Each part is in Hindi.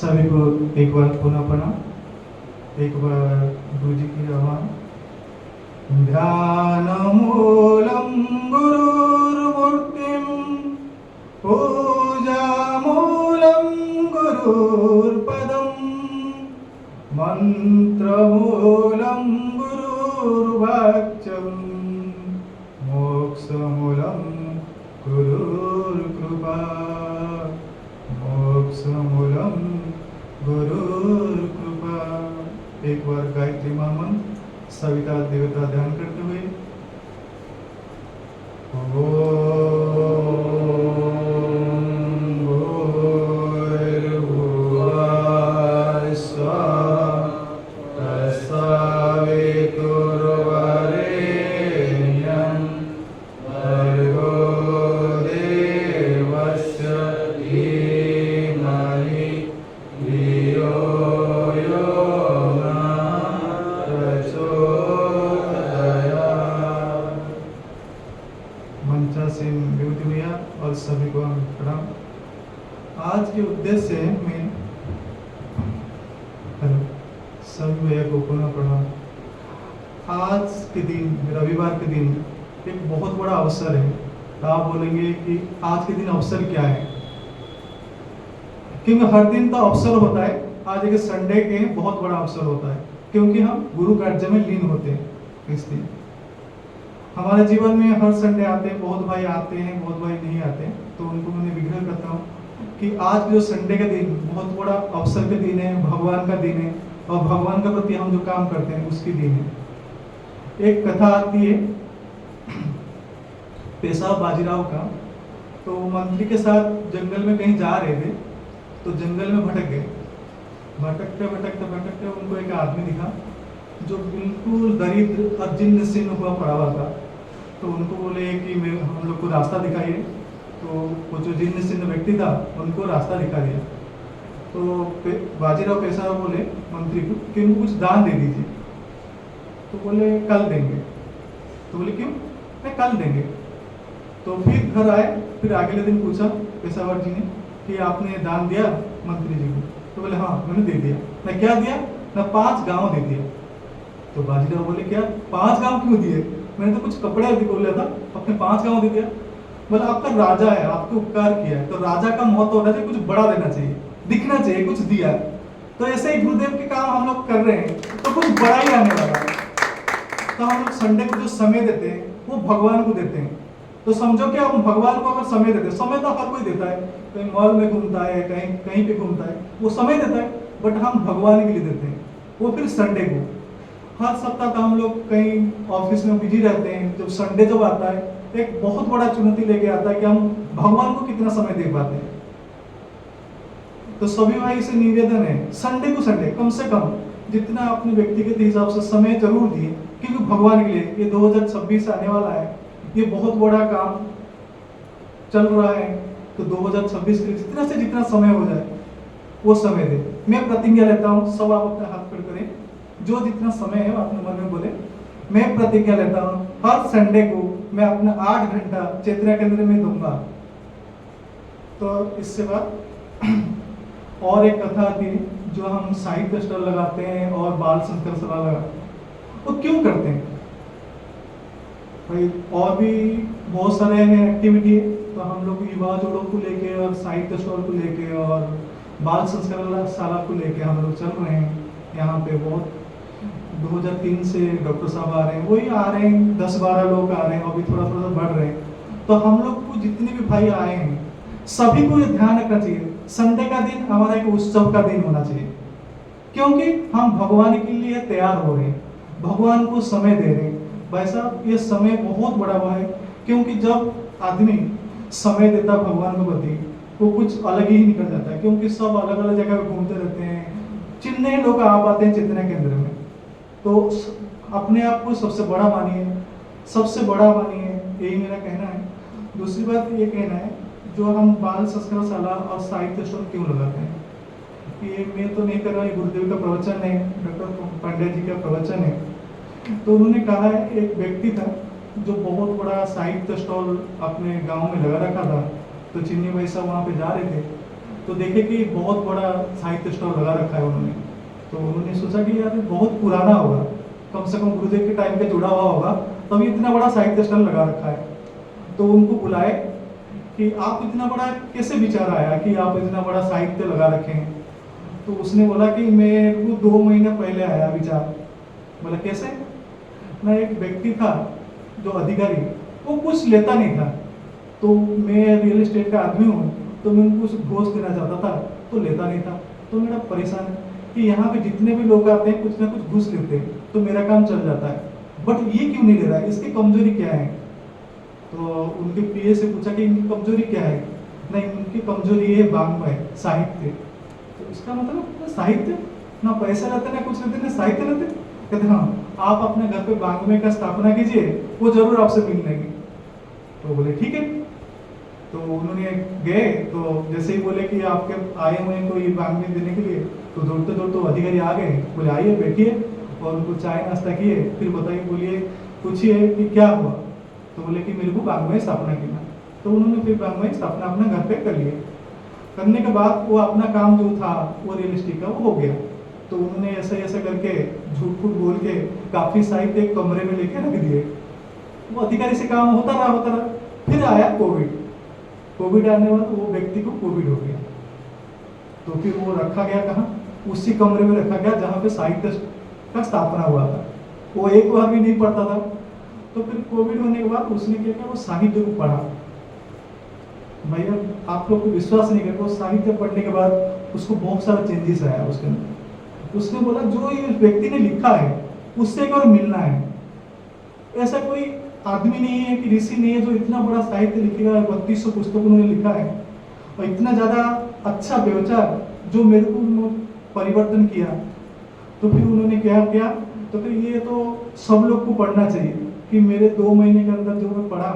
सभी को एक बार पुनः प्रणाम। एक बार गुरु जी की आह्वान। ध्यानमूलं गुरुर्मूर्तिं पूजामूलं गुरुर्पदं मन्त्रमूलं गुरुर्वाक्यं मोक्षमूलं गुरुर्कृपा मोक्षमूलं गुरुर्कृपा। एक बार गायत्री महामंत्र सविता देवता ध्यान करते हुए और सभी को प्रणाम। आज के उद्देश्य में सभी भैया को पुनः प्रणाम। आज के दिन रविवार के दिन एक बहुत बड़ा अवसर है। तो आप बोलेंगे कि आज के दिन अवसर क्या है, क्योंकि हर दिन तो अवसर होता है, आज एक संडे के बहुत बड़ा अवसर होता है, क्योंकि हम गुरु कार्य में लीन होते हैं। इस दिन हमारे जीवन में हर संडे आते हैं, बहुत भाई आते हैं, बहुत भाई नहीं आते, तो उनको मैं विग्रह करता हूँ कि आज जो संडे का दिन बहुत बड़ा अवसर का दिन है, भगवान का दिन है, और भगवान के प्रति हम जो काम करते हैं उसकी दिन है। एक कथा आती है पेशवा बाजीराव का। तो मंत्री के साथ जंगल में कहीं जा रहे थे, तो जंगल में भटक गए। भटकते भटकते भटकते उनको एक आदमी दिखा जो बिल्कुल दरिद्र और जीर्ण शीर्ण हुआ पड़ा हुआ था। तो उनको बोले कि हम लोग को रास्ता दिखाइए। तो वो जो जीर्ण शीर्ण व्यक्ति था उनको रास्ता दिखा दिया। तो बाजीराव पेशवा बोले मंत्री को कि उनको कुछ दान दे दीजिए। तो बोले कल देंगे। तो बोले क्यों? नहीं, कल देंगे। तो फिर घर आए, फिर अगले दिन पूछा पेशावर जी ने कि आपने दान दिया मंत्री जी को? तो बोले हाँ मैंने दे दिया। मैं क्या दिया? मैं 5 गाँव दे दिया। तो बाजीराव बोले क्या 5 गाँव क्यों दिए? मैंने तो कुछ कपड़े बोला था, अपने 5 गाँव दे दिया। बोला आपका राजा है, आपको उपकार किया है, तो राजा का महत्व होना चाहिए, कुछ बड़ा देना चाहिए, दिखना चाहिए कुछ दिया। तो ऐसे ही गुरुदेव के काम हम लोग कर रहे हैं, तो कुछ बड़ा ही आने वाला है। तो हम लोग संडे को जो समय देते हैं वो भगवान को देते हैं। तो समझो कि हम भगवान को अगर समय देते हैं, समय तो हर कोई देता है, कहीं मॉल में घूमता है, कहीं कहीं पे घूमता है, वो समय देता है, बट हम भगवान के लिए देते हैं। वो फिर संडे को। हर सप्ताह का हम लोग कहीं ऑफिस में बिजी रहते हैं, जब संडे जब आता है एक बहुत बड़ा चुनौती लेके आता है कि हम भगवान को कितना समय दे पाते हैं। तो सभी भाई से निवेदन है, संडे को संडे कम से कम जितना अपने व्यक्तिगत हिसाब से समय जरूर दिए, क्योंकि भगवान के लिए ये 2026 आने वाला है, ये बहुत बड़ा काम चल रहा है। तो 2026 के लिए जितना से जितना समय हो जाए वो समय दे। मैं प्रतिज्ञा लेता हूँ, सब आप अपना हाथ खड़े करें, जो जितना समय है अपने मन में बोले। मैं प्रतिज्ञा लेता हूँ हर संडे को मैं अपना 8 घंटा चैतन्य केंद्र में दूंगा। तो इससे बाद और एक कथा थी, जो हम साहित्य स्टॉल लगाते हैं और बाल संस्कार सभा लगाते हैं, वो क्यों करते हैं भाई? और भी बहुत सारे हैं एक्टिविटी। तो हम लोग युवा जोड़ों को लेके और साहित्य स्टॉल को लेके और बाल संस्कार शाला को लेके हम लोग चल रहे हैं। यहाँ पे बहुत 2003 से डॉक्टर साहब आ रहे हैं, वही आ रहे हैं, 10-12 लोग आ रहे हैं, अभी थोड़ा थोड़ा बढ़ रहे हैं। तो हम लोग को जितने भी भाई आए हैं सभी को ये ध्यान रखना चाहिए, संडे का दिन हमारा एक उत्सव का दिन होना चाहिए, क्योंकि हम भगवान के लिए तैयार हो रहे हैं, भगवान को समय दे रहे हैं। भाई साहब ये समय बहुत बड़ा हुआ है, क्योंकि जब आदमी समय देता भगवान के प्रति वो कुछ अलग ही निकल जाता है, क्योंकि सब अलग अलग जगह घूमते रहते हैं, जितने लोग आ पाते हैं चेतना केंद्र में। तो अपने आप को सबसे बड़ा मानिए, सबसे बड़ा मानिए, यही मेरा कहना है। दूसरी बात ये कहना है, जो हम बाल संस्कार शाला और साहित्य स्टॉल क्यों लगाते हैं, ये मैं तो नहीं कर रहा, ये गुरुदेव का प्रवचन है, डॉक्टर पांडे जी का प्रवचन है। तो उन्होंने कहा है, एक व्यक्ति था जो बहुत बड़ा साहित्य स्टॉल अपने गांव में लगा रखा था। तो चिन्नी भाई साहब वहाँ पे जा रहे थे, तो देखे कि बहुत बड़ा साहित्य स्टॉल लगा रखा है उन्होंने। तो उन्होंने सोचा कि यार बहुत पुराना होगा, कम से कम गुरुदेव के टाइम पे जुड़ा हुआ होगा, तभी इतना बड़ा साहित्य स्टॉल लगा रखा है। तो उनको बुलाए कि आप इतना बड़ा कैसे विचार आया कि आप इतना बड़ा साहित्य लगा रखे हैं। तो उसने बोला कि मेरे को 2 महीने पहले आया विचार। बोला कैसे? ना एक व्यक्ति था जो अधिकारी, वो कुछ लेता नहीं था, तो मैं रियल एस्टेट का आदमी हूँ, तो मैं उनको कुछ घूस देना चाहता था, तो लेता नहीं था। तो मेरा परेशान है कि यहाँ पे जितने भी लोग आते हैं कुछ ना कुछ घूस लेते हैं, तो मेरा काम चल जाता है, बट ये क्यों नहीं ले रहा है, इसकी कमजोरी क्या है? तो उनके पीए से पूछा कि इनकी कमजोरी क्या है? नहीं, उनकी कमजोरी है वाङ्मय, साहित्य। तो इसका मतलब साहित्य, ना पैसा लेते ना कुछ लेते ना साहित्य लेते। कहते हाँ, आप अपने घर पे वाङ्मय का स्थापना कीजिए, वो जरूर आपसे मिल लेंगे। तो बोले ठीक है। तो उन्होंने गए, तो जैसे ही बोले कि आपके आए हुए हैं कोई वाङ्मय देने के लिए, तो दौड़ते दौड़ते अधिकारी आ गए। बोले आइए बैठिए, और उनको चाय नाश्ता किए, फिर बताइए, बोलिए पूछिए कि क्या हुआ। तो बोले कि मेरे को वाङ्मय स्थापना करना। तो उन्होंने फिर वाङ्मय स्थापना अपना घर पे कर लिए। करने के बाद वो अपना काम जो था वो रियल एस्टेट का वो हो गया। तो उन्होंने ऐसा ऐसा करके झूठ फूट बोल के काफी साहित्य एक कमरे में लेके रख दिए। वो अधिकारी से काम होता रहा। फिर आया कोविड आने के बाद वो व्यक्ति को कोविड हो गया। तो फिर वो रखा गया कहाँ? उसी कमरे में रखा गया जहाँ पे साहित्य का स्थापना हुआ था। वो एक बार भी नहीं पढ़ता था। तो फिर कोविड होने के बाद उसने क्या किया, वो साहित्य को पढ़ा। भैया आप लोग को विश्वास नहीं करते, वो साहित्य पढ़ने के बाद उसको बहुत सारा चेंजेस आया उसके अंदर। उसने बोला जो ये व्यक्ति ने लिखा है उससे एक बार मिलना है। ऐसा कोई आदमी नहीं है कि ऋषि नहीं है जो इतना बड़ा साहित्य लिखेगा। 3200 पुस्तक उन्होंने लिखा है, और इतना ज्यादा अच्छा व्यवचार जो मेरे को परिवर्तन किया। तो फिर उन्होंने क्या किया, तो फिर ये तो सब लोग को पढ़ना चाहिए कि मेरे 2 महीने के अंदर जो मैं पढ़ा,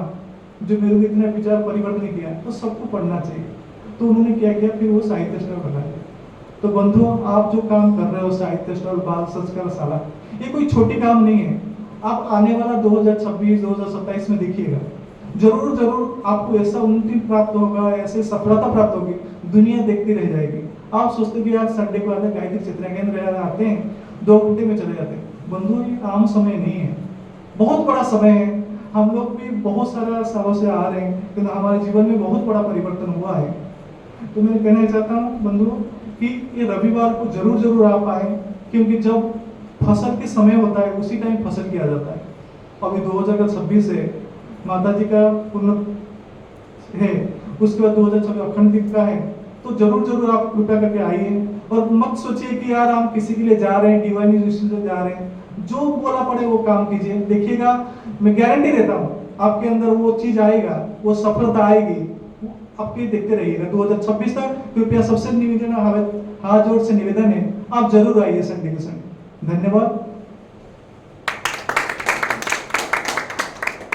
जो मेरे को इतना विचार परिवर्तन किया, तो सबको पढ़ना चाहिए। तो उन्होंने क्या किया, फिर वो साहित्य स्टॉल बनाया। तो बंधुओं, आप जो काम कर रहे हो साहित्य स्टॉल, बाल संस्कारशाला, ये कोई छोटी काम नहीं है। आप आने वाला 2026-2027 में देखिएगा, जरूर आपको ऐसा उन्नति प्राप्त होगा, ऐसे सफलता प्राप्त होगी, दुनिया देखती रह जाएगी। आप सोचते कि यार संडे को आते गायत्री चेतना केंद्र आते हैं, 2 घंटे में चले जाते हैं। बंधुओं, ये आम समय नहीं है, बहुत बड़ा समय है। हम लोग भी बहुत सारा सालों से आ रहे हैं, तो हमारे जीवन में बहुत बड़ा परिवर्तन हुआ है। तो मैं कहना चाहता हूँ बंधुओं कि ये रविवार को जरूर आप आए, क्योंकि जब फसल के समय होता है उसी टाइम फसल किया जाता है। अभी 2026 से माता जी का पुण्य है, उसके बाद 2026 अखंड दीप का है। तो जरूर आप कृपया करके आइए, और मत सोचिए कि यार हम किसी के लिए जा रहे हैं, डिवाइन यूनिवर्सिटी जा रहे हैं। जो बोला पड़े वो काम कीजिए, देखिएगा मैं गारंटी देता हूँ आपके अंदर वो चीज आएगा, वो सफलता आएगी। आपके देखते रहिएगा 2026 तक। कृपया सबसे निवेदन, हाथ जोड़ से निवेदन है, आप जरूर आइए संडे के संडे। धन्यवाद।